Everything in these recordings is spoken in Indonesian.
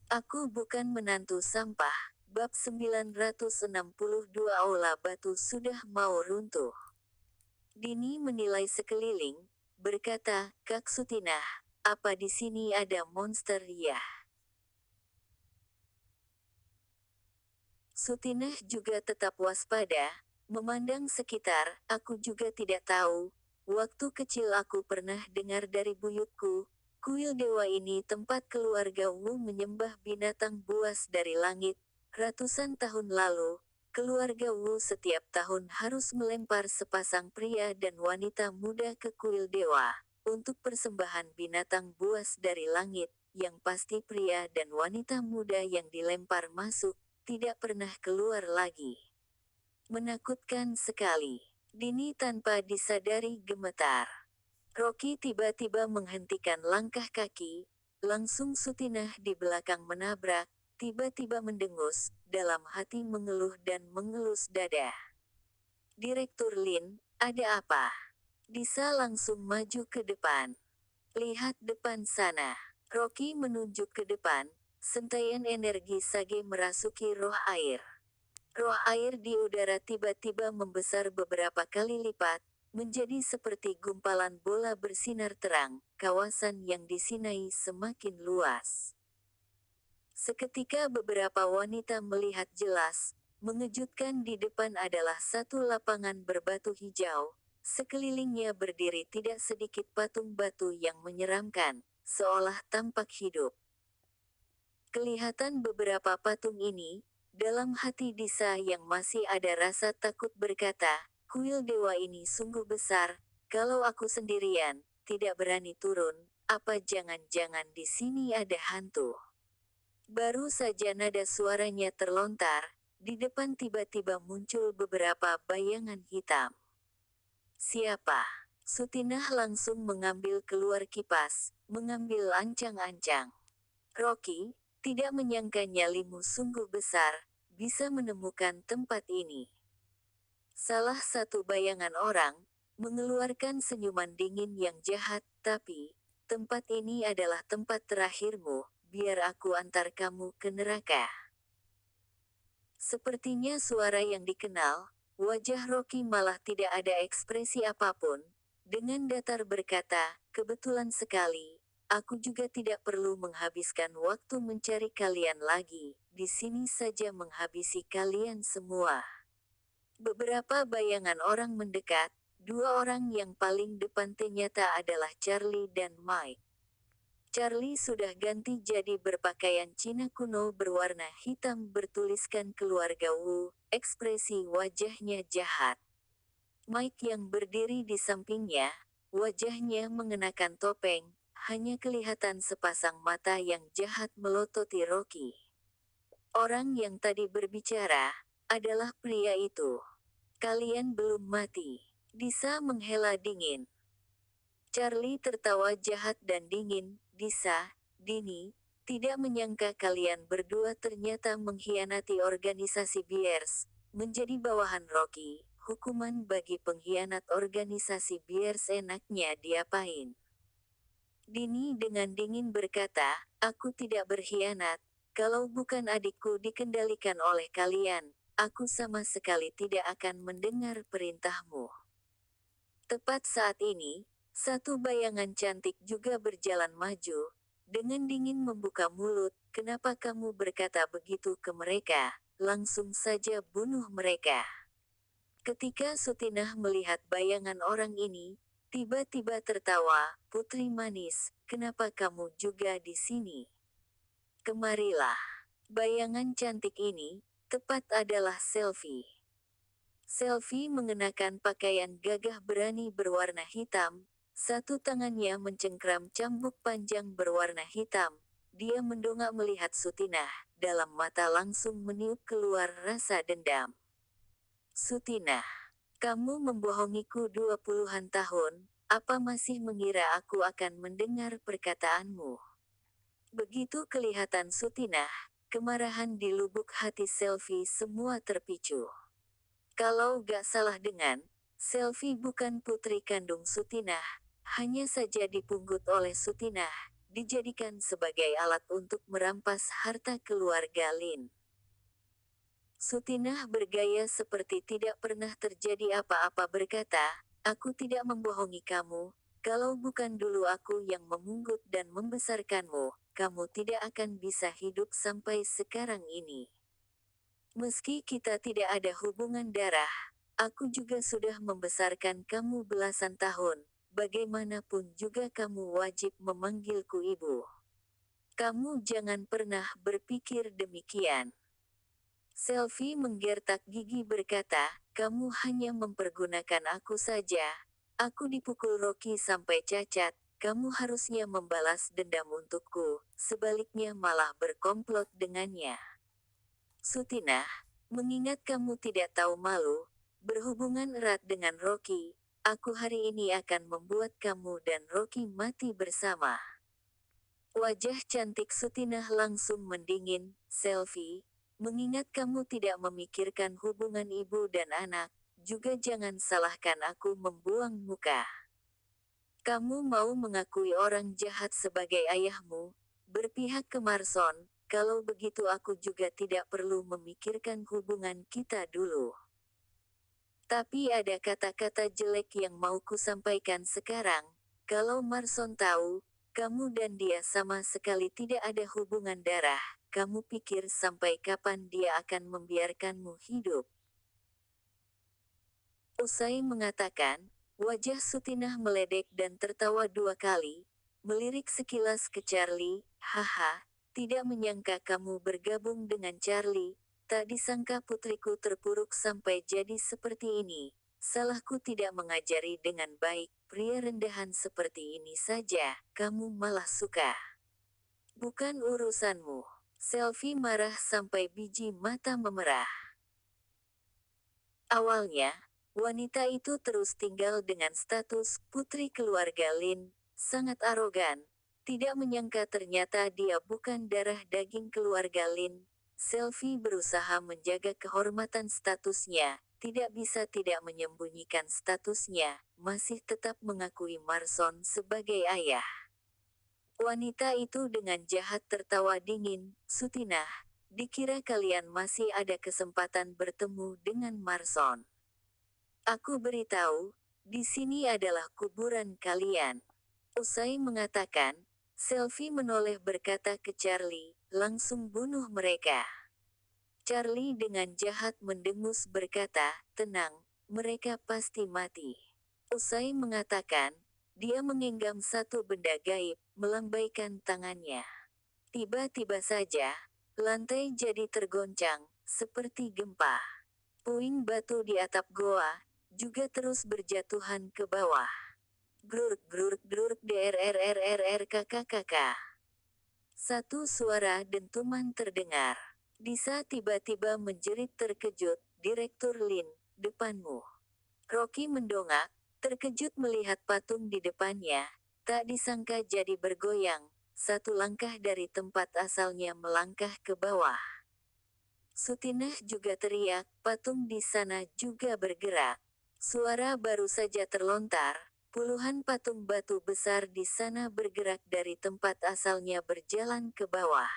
Aku bukan menantu sampah. Bab 962 Aula batu sudah mau runtuh. Dini menilai sekeliling, berkata, Kak Sutinah, apa di sini ada monster ya? Sutinah juga tetap waspada, memandang sekitar, aku juga tidak tahu. Waktu kecil aku pernah dengar dari buyutku, kuil dewa ini tempat keluarga Wu menyembah binatang buas dari langit. Ratusan tahun lalu, keluarga Wu setiap tahun harus melempar sepasang pria dan wanita muda ke kuil dewa, untuk persembahan binatang buas dari langit, yang pasti pria dan wanita muda yang dilempar masuk tidak pernah keluar lagi. Menakutkan sekali. Dini tanpa disadari gemetar. Rocky tiba-tiba menghentikan langkah kaki, langsung Sutinah di belakang menabrak, tiba-tiba mendengus, dalam hati mengeluh dan mengelus dada. Direktur Lin, ada apa? Disa langsung maju ke depan. Lihat depan sana. Rocky menunjuk ke depan, sentaian energi sage merasuki roh air. Roh air di udara tiba-tiba membesar beberapa kali lipat, menjadi seperti gumpalan bola bersinar terang, kawasan yang disinai semakin luas. Seketika beberapa wanita melihat jelas, mengejutkan di depan adalah satu lapangan berbatu hijau, sekelilingnya berdiri tidak sedikit patung batu yang menyeramkan, seolah tampak hidup. Kelihatan beberapa patung ini, dalam hati Disa yang masih ada rasa takut berkata, kuil dewa ini sungguh besar, kalau aku sendirian, tidak berani turun, apa jangan-jangan di sini ada hantu. Baru saja nada suaranya terlontar, di depan tiba-tiba muncul beberapa bayangan hitam. Siapa? Sutinah langsung mengambil keluar kipas, mengambil ancang-ancang. Rocky, tidak menyangka nyalimu sungguh besar, bisa menemukan tempat ini. Salah satu bayangan orang, mengeluarkan senyuman dingin yang jahat, tapi, tempat ini adalah tempat terakhirmu, biar aku antar kamu ke neraka. Sepertinya suara yang dikenal, wajah Rocky malah tidak ada ekspresi apapun, dengan datar berkata, kebetulan sekali, aku juga tidak perlu menghabiskan waktu mencari kalian lagi, di sini saja menghabisi kalian semua. Beberapa bayangan orang mendekat, dua orang yang paling depan ternyata adalah Charlie dan Mike. Charlie sudah ganti jadi berpakaian Cina kuno berwarna hitam bertuliskan keluarga Wu, ekspresi wajahnya jahat. Mike yang berdiri di sampingnya, wajahnya mengenakan topeng, hanya kelihatan sepasang mata yang jahat melototi Rocky. Orang yang tadi berbicara, adalah pria itu. Kalian belum mati. Disa menghela dingin. Charlie tertawa jahat dan dingin, Disa, Dini, tidak menyangka kalian berdua ternyata mengkhianati organisasi Bears, menjadi bawahan Rocky. Hukuman bagi pengkhianat organisasi Bears enaknya diapain? Dini dengan dingin berkata, aku tidak berkhianat, kalau bukan adikku dikendalikan oleh kalian, aku sama sekali tidak akan mendengar perintahmu. Tepat saat ini, satu bayangan cantik juga berjalan maju, dengan dingin membuka mulut, kenapa kamu berkata begitu ke mereka, langsung saja bunuh mereka. Ketika Sutinah melihat bayangan orang ini, tiba-tiba tertawa, putri manis, kenapa kamu juga di sini? Kemarilah. Bayangan cantik ini, tepat adalah Selfie. Selfie mengenakan pakaian gagah berani berwarna hitam, satu tangannya mencengkram cambuk panjang berwarna hitam. Dia mendongak melihat Sutinah, dalam mata langsung meniup keluar rasa dendam. Sutinah, kamu membohongiku 20-an tahun, apa masih mengira aku akan mendengar perkataanmu? Begitu kelihatan Sutinah, kemarahan di lubuk hati Selfie semua terpicu. Kalau gak salah dengan, Selfie bukan putri kandung Sutinah, hanya saja dipunggut oleh Sutinah, dijadikan sebagai alat untuk merampas harta keluarga Lin. Sutinah bergaya seperti tidak pernah terjadi apa-apa berkata, aku tidak membohongi kamu, kalau bukan dulu aku yang memungut dan membesarkanmu, kamu tidak akan bisa hidup sampai sekarang ini. Meski kita tidak ada hubungan darah, aku juga sudah membesarkan kamu belasan tahun, bagaimanapun juga kamu wajib memanggilku ibu. Kamu jangan pernah berpikir demikian. Selfie menggertak gigi berkata, kamu hanya mempergunakan aku saja. Aku dipukul Rocky sampai cacat, kamu harusnya membalas dendam untukku, sebaliknya malah berkomplot dengannya. Sutinah, mengingat kamu tidak tahu malu, berhubungan erat dengan Rocky, aku hari ini akan membuat kamu dan Rocky mati bersama. Wajah cantik Sutinah langsung mendingin, Selfie, mengingat kamu tidak memikirkan hubungan ibu dan anak, juga jangan salahkan aku membuang muka. Kamu mau mengakui orang jahat sebagai ayahmu, berpihak ke Marson, kalau begitu aku juga tidak perlu memikirkan hubungan kita dulu. Tapi ada kata-kata jelek yang mau ku sampaikan sekarang, kalau Marson tahu, kamu dan dia sama sekali tidak ada hubungan darah, kamu pikir sampai kapan dia akan membiarkanmu hidup? Usai mengatakan, wajah Sutinah meledek dan tertawa 2 kali, melirik sekilas ke Charlie, haha, tidak menyangka kamu bergabung dengan Charlie, tak disangka putriku terpuruk sampai jadi seperti ini, salahku tidak mengajari dengan baik, pria rendahan seperti ini saja, kamu malah suka. Bukan urusanmu. Selfie marah sampai biji mata memerah. Awalnya, wanita itu terus tinggal dengan status putri keluarga Lin, sangat arogan. Tidak menyangka ternyata dia bukan darah daging keluarga Lin. Selfie berusaha menjaga kehormatan statusnya, tidak bisa tidak menyembunyikan statusnya, masih tetap mengakui Marson sebagai ayah. Wanita itu dengan jahat tertawa dingin, Sutinah, dikira kalian masih ada kesempatan bertemu dengan Marson. Aku beritahu, di sini adalah kuburan kalian. Usai mengatakan, Selfie menoleh berkata ke Charlie, langsung bunuh mereka. Charlie dengan jahat mendengus berkata, tenang, mereka pasti mati. Usai mengatakan, dia menggenggam satu benda gaib, melambaikan tangannya. Tiba-tiba saja, lantai jadi tergoncang, seperti gempa. Puing batu di atap goa, juga terus berjatuhan ke bawah. Grurk grurk grurk drrrrrkkkkk. Satu suara dentuman terdengar. Disa tiba-tiba menjerit terkejut, Direktur Lin, depanmu. Rocky mendongak, terkejut melihat patung di depannya, tak disangka jadi bergoyang, satu langkah dari tempat asalnya melangkah ke bawah. Sutinah juga teriak, patung di sana juga bergerak. Suara baru saja terlontar, puluhan patung batu besar di sana bergerak dari tempat asalnya berjalan ke bawah.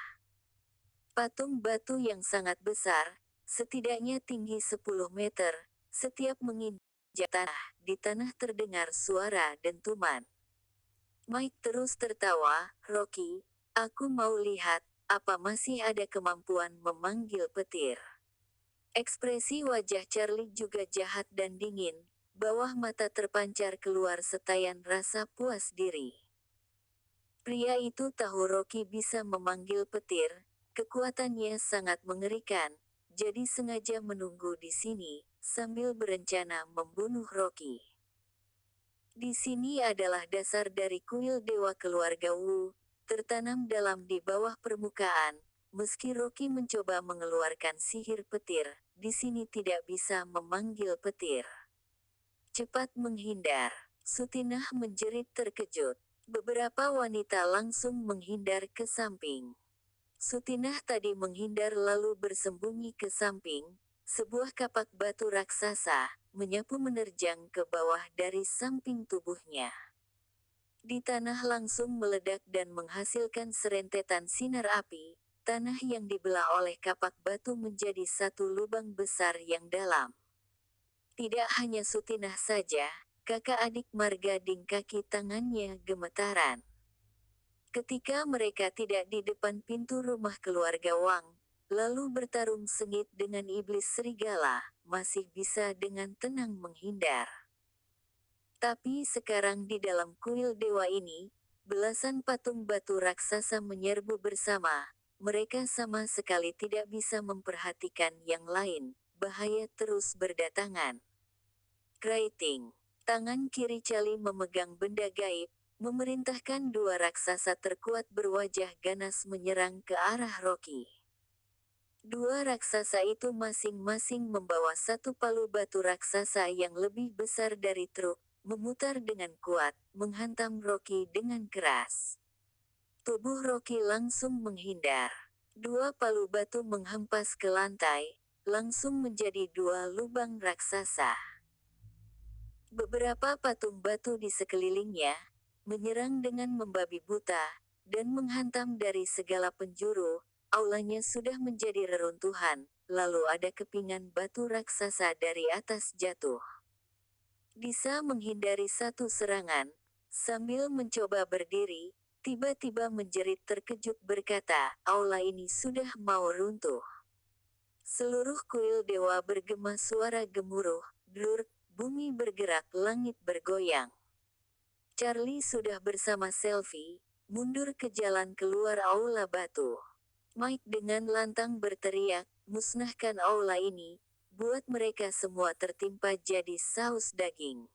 Patung batu yang sangat besar, setidaknya tinggi 10 meter, setiap menginjak tanah, di tanah terdengar suara dentuman. Mike terus tertawa, Rocky, aku mau lihat, apa masih ada kemampuan memanggil petir. Ekspresi wajah Charlie juga jahat dan dingin, bawah mata terpancar keluar setayan rasa puas diri. Pria itu tahu Rocky bisa memanggil petir, kekuatannya sangat mengerikan, jadi sengaja menunggu di sini, sambil berencana membunuh Rocky. Di sini adalah dasar dari kuil dewa keluarga Wu, tertanam dalam di bawah permukaan, meski Rocky mencoba mengeluarkan sihir petir, di sini tidak bisa memanggil petir. Cepat menghindar, Sutinah menjerit terkejut. Beberapa wanita langsung menghindar ke samping. Sutinah tadi menghindar lalu bersembunyi ke samping, sebuah kapak batu raksasa, menyapu menerjang ke bawah dari samping tubuhnya. Di tanah langsung meledak dan menghasilkan serentetan sinar api, tanah yang dibelah oleh kapak batu menjadi satu lubang besar yang dalam. Tidak hanya Sutinah saja, kakak adik Margading kaki tangannya gemetaran. Ketika mereka tidak di depan pintu rumah keluarga Wang, lalu bertarung sengit dengan iblis serigala, masih bisa dengan tenang menghindar. Tapi sekarang di dalam kuil dewa ini, belasan patung batu raksasa menyerbu bersama. Mereka sama sekali tidak bisa memperhatikan yang lain. Bahaya terus berdatangan. Kriting. Tangan kiri Cali memegang benda gaib, memerintahkan dua raksasa terkuat berwajah ganas menyerang ke arah Rocky. Dua raksasa itu masing-masing membawa satu palu batu raksasa yang lebih besar dari truk, memutar dengan kuat, menghantam Rocky dengan keras. Tubuh Rocky langsung menghindar. Dua palu batu menghempas ke lantai, langsung menjadi dua lubang raksasa. Beberapa patung batu di sekelilingnya, menyerang dengan membabi buta, dan menghantam dari segala penjuru. Aulanya sudah menjadi reruntuhan, lalu ada kepingan batu raksasa dari atas jatuh. Bisa menghindari satu serangan, sambil mencoba berdiri, tiba-tiba menjerit terkejut berkata, aula ini sudah mau runtuh. Seluruh kuil dewa bergema suara gemuruh, blur, bumi bergerak, langit bergoyang. Charlie sudah bersama Selfie, mundur ke jalan keluar aula batu. Mike dengan lantang berteriak, musnahkan aula ini, buat mereka semua tertimpa jadi saus daging.